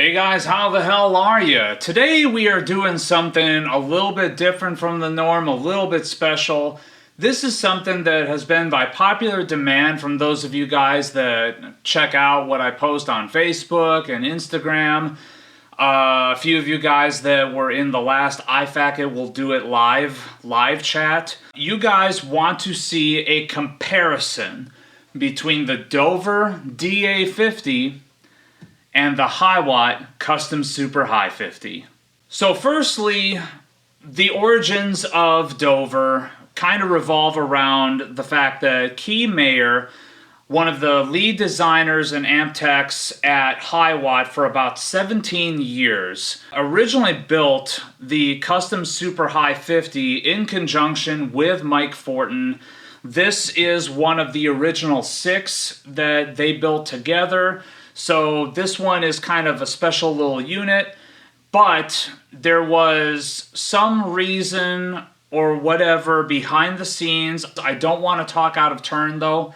Hey guys, how the hell are you? Today we are doing something a little bit different from the norm, a little bit special. This is something that has been by popular demand from those of you guys that check out what I post on Facebook and Instagram. A few of you guys that were in the last iFacket will do it live chat. You guys want to see a comparison between the Dover DA-50 and the Hiwatt Custom Super High 50. So firstly, the origins of Dover kind of revolve around the fact that Key Mayer, one of the lead designers and amp techs at Hiwatt for about 17 years, originally built the Custom Super High 50 in conjunction with Mike Fortin. This is one of the original 6 that they built together. So this one is kind of a special little unit, but there was some reason or whatever behind the scenes. I don't want to talk out of turn though,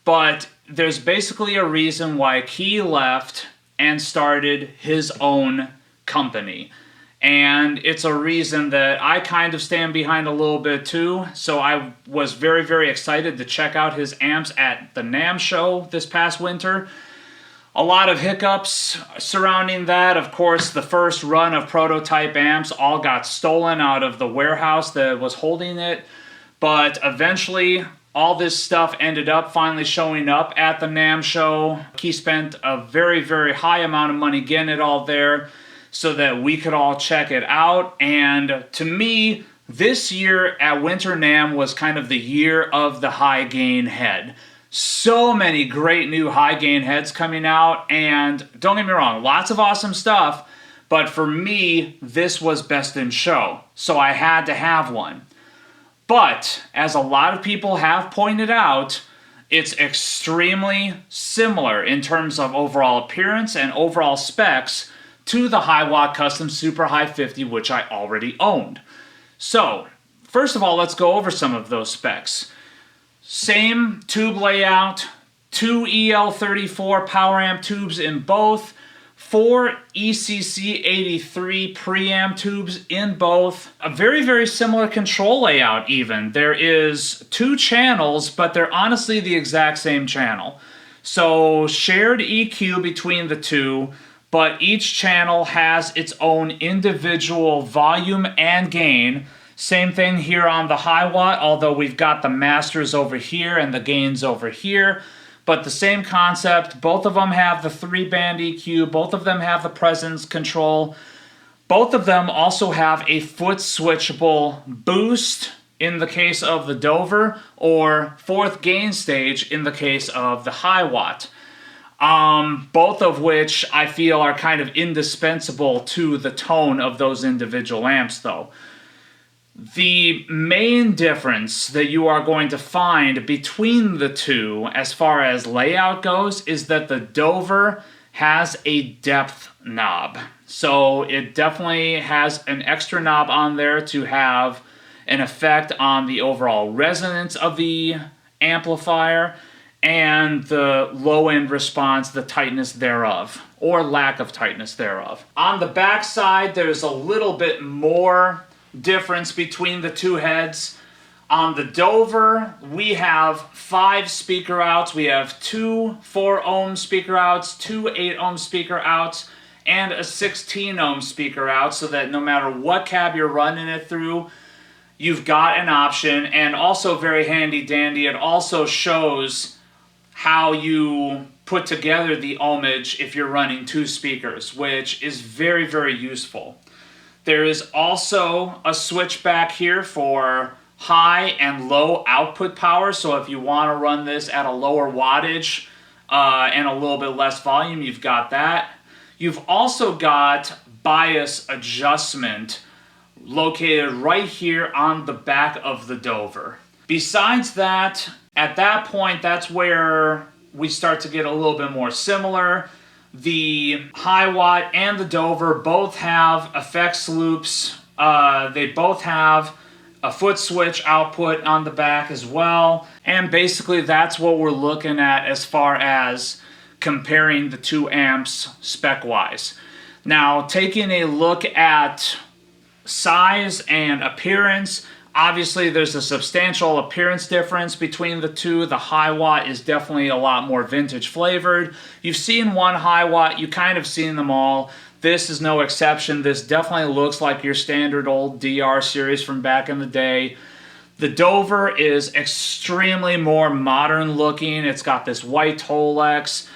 but there's basically a reason why Key left and started his own company. And it's a reason that I kind of stand behind a little bit too. So I was very, very excited to check out his amps at the NAMM show this past winter. A lot of hiccups surrounding that. Of course, the first run of prototype amps all got stolen out of the warehouse that was holding it. But eventually, all this stuff ended up finally showing up at the NAMM show. He spent a very, very high amount of money getting it all there so that we could all check it out. And to me, this year at Winter NAMM was kind of the year of the high gain head. So many great new high gain heads coming out, and don't get me wrong, lots of awesome stuff, but for me, this was best in show, so I had to have one. But, as a lot of people have pointed out, it's extremely similar in terms of overall appearance and overall specs to the Hiwatt Custom Super High 50, which I already owned. So, first of all, let's go over some of those specs. Same tube layout, 2 EL34 power amp tubes in both, 4 ECC83 preamp tubes in both. A very, very similar control layout even. There is 2 channels, but they're honestly the exact same channel. So shared EQ between the two, but each channel has its own individual volume and gain. Same thing here on the Hiwatt, although we've got the masters over here and the gains over here. But the same concept, both of them have the 3-band EQ, both of them have the presence control. Both of them also have a foot switchable boost in the case of the Dover, or 4th gain stage in the case of the Hiwatt. Both of which I feel are kind of indispensable to the tone of those individual amps though. The main difference that you are going to find between the two as far as layout goes is that the Dover has a depth knob. So it definitely has an extra knob on there to have an effect on the overall resonance of the amplifier and the low-end response, the tightness thereof, or lack of tightness thereof. On the back side, there's a little bit more difference between the two heads. On the Dover, we have 5 speaker outs. We have 2 4-ohm speaker outs, 2 8-ohm speaker outs, and a 16-ohm speaker out, so that no matter what cab you're running it through, you've got an option. And also very handy dandy, it also shows how you put together the ohmage if you're running 2 speakers, which is very, very useful. There is also a switch back here for high and low output power, so if you want to run this at a lower wattage and a little bit less volume, you've got that. You've also got bias adjustment located right here on the back of the Dover. Besides that, at that point, that's where we start to get a little bit more similar. The Hiwatt and the Dover both have effects loops. They both have a foot switch output on the back as well. And basically that's what we're looking at as far as comparing the two amps spec-wise. Now, taking a look at size and appearance, obviously there's a substantial appearance difference between the two. The Hiwatt is definitely a lot more vintage flavored. You've seen one Hiwatt, you kind of seen them all. This is no exception. This definitely looks like your standard old DR series from back in the day. The Dover is extremely more modern looking. It's got this white Tolex.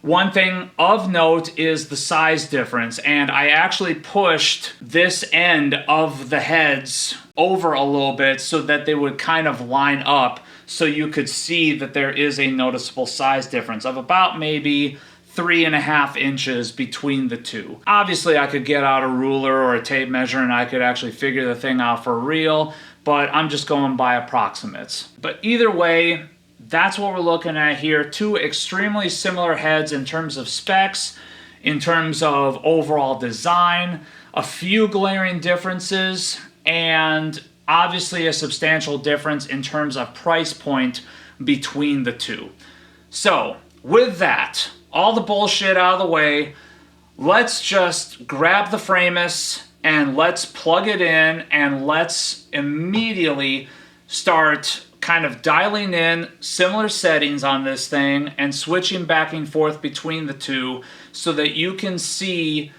One thing of note is the size difference, and I actually pushed this end of the heads over a little bit so that they would kind of line up so you could see that there is a noticeable size difference of about maybe 3.5 inches between the two. Obviously, I could get out a ruler or a tape measure and I could actually figure the thing out for real, but I'm just going by approximates. But either way, that's what we're looking at here. Two extremely similar heads in terms of specs, in terms of overall design, a few glaring differences, and obviously a substantial difference in terms of price point between the two. So, with that, all the bullshit out of the way, let's just grab the Framus and let's plug it in and let's immediately start kind of dialing in similar settings on this thing and switching back and forth between the two so that you can see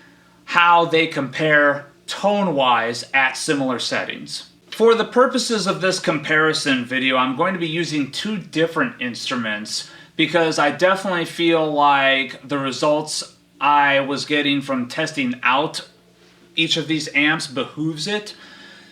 how they compare tone-wise at similar settings. For the purposes of this comparison video, I'm going to be using two different instruments because I definitely feel like the results I was getting from testing out each of these amps behooves it.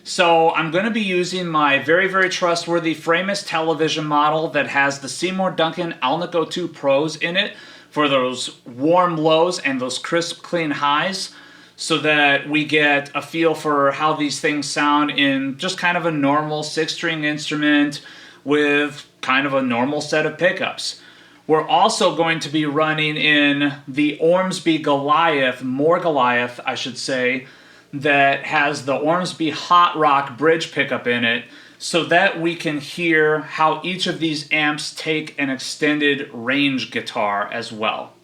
So I'm going to be using my very, very trustworthy Framus television model that has the Seymour Duncan Alnico 2 Pros in it for those warm lows and those crisp, clean highs, so that we get a feel for how these things sound in just kind of a normal 6-string instrument with kind of a normal set of pickups. We're also going to be running in the Ormsby Goliath, more Goliath, I should say, that has the Ormsby Hot Rock bridge pickup in it so that we can hear how each of these amps take an extended range guitar as well.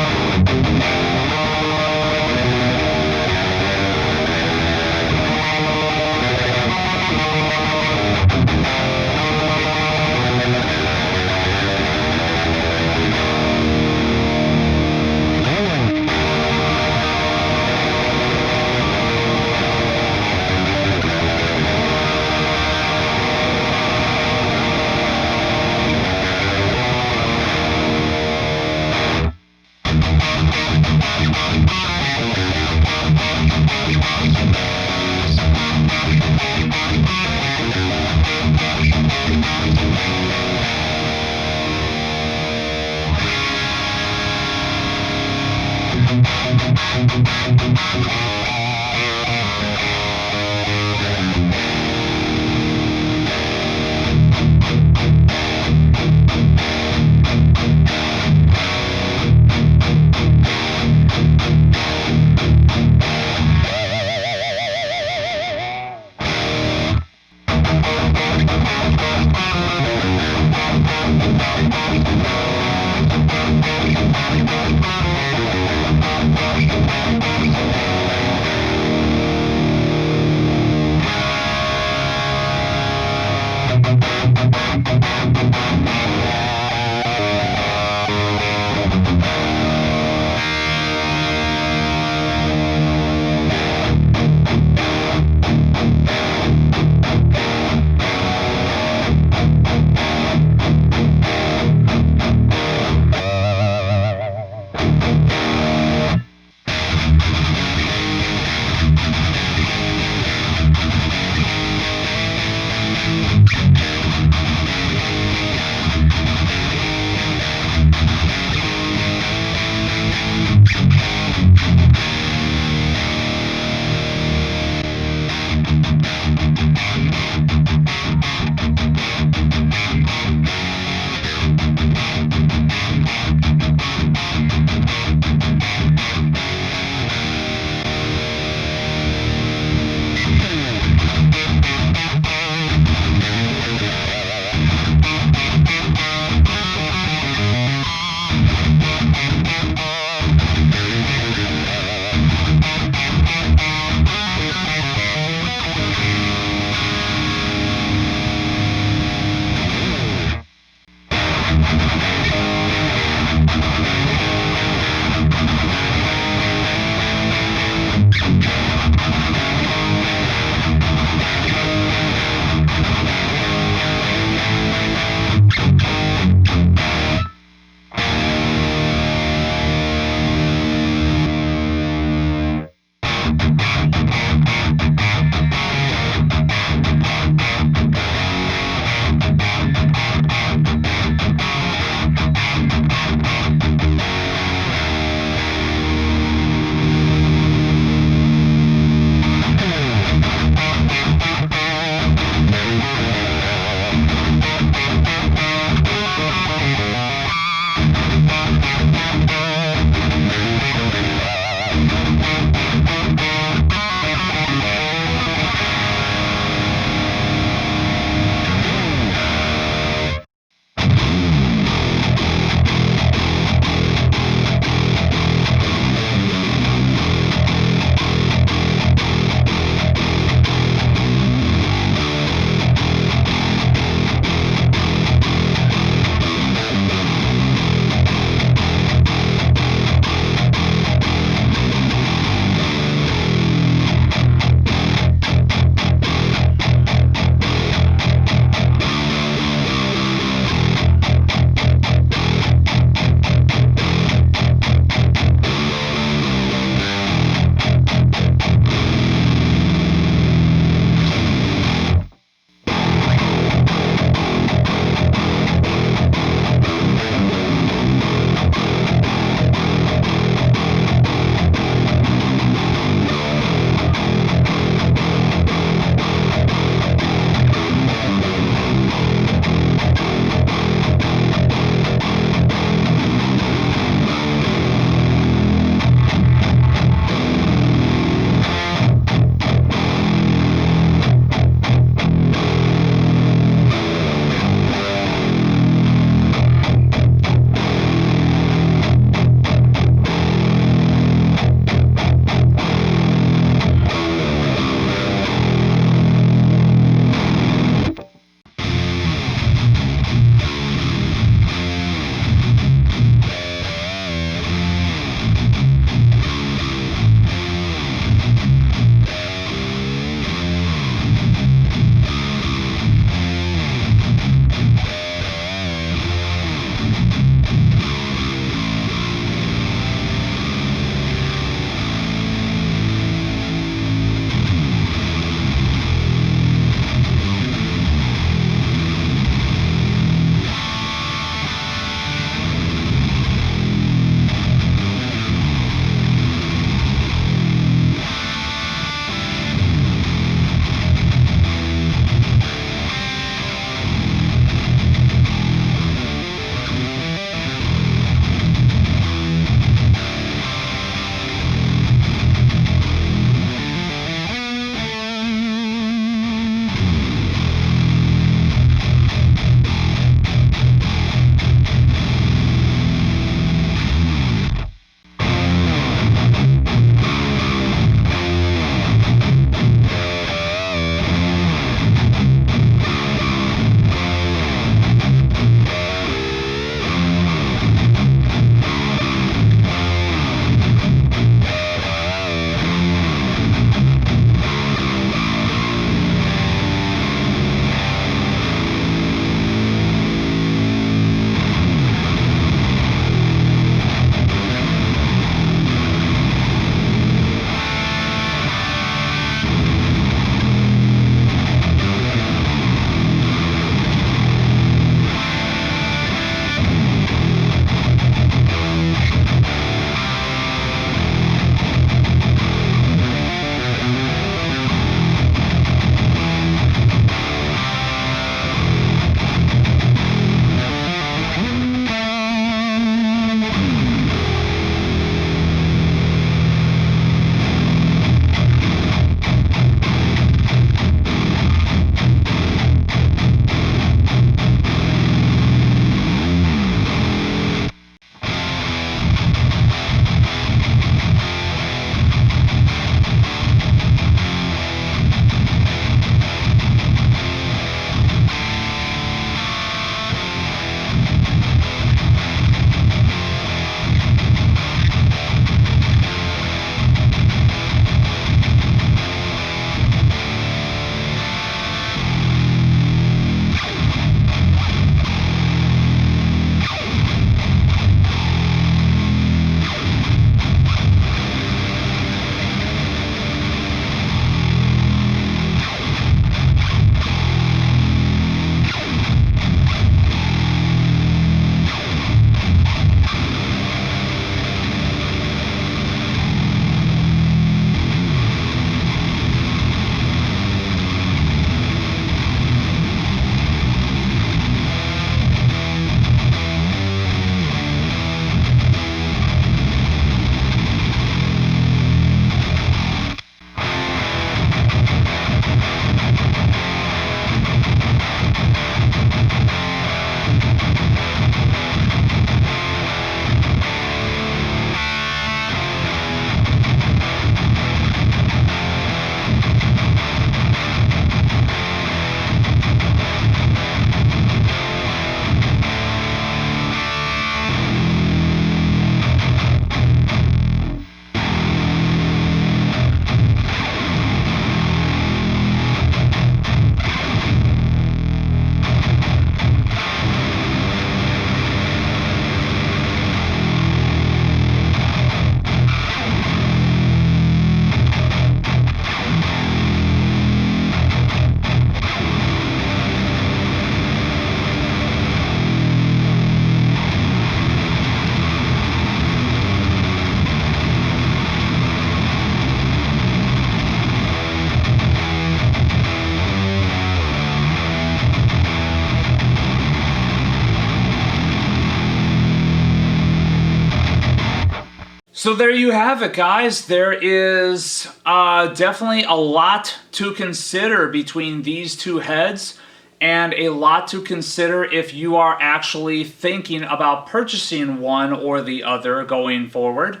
So there you have it, guys. There is definitely a lot to consider between these two heads, and a lot to consider if you are actually thinking about purchasing one or the other going forward.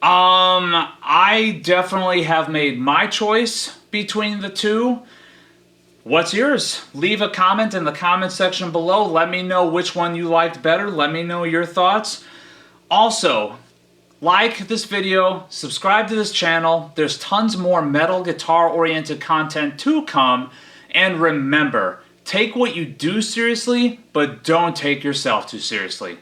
I definitely have made my choice between the two. What's yours? Leave a comment in the comment section below. Let me know which one you liked better. Let me know your thoughts. Also, like this video, subscribe to this channel. There's tons more metal guitar oriented content to come. And remember, take what you do seriously, but don't take yourself too seriously.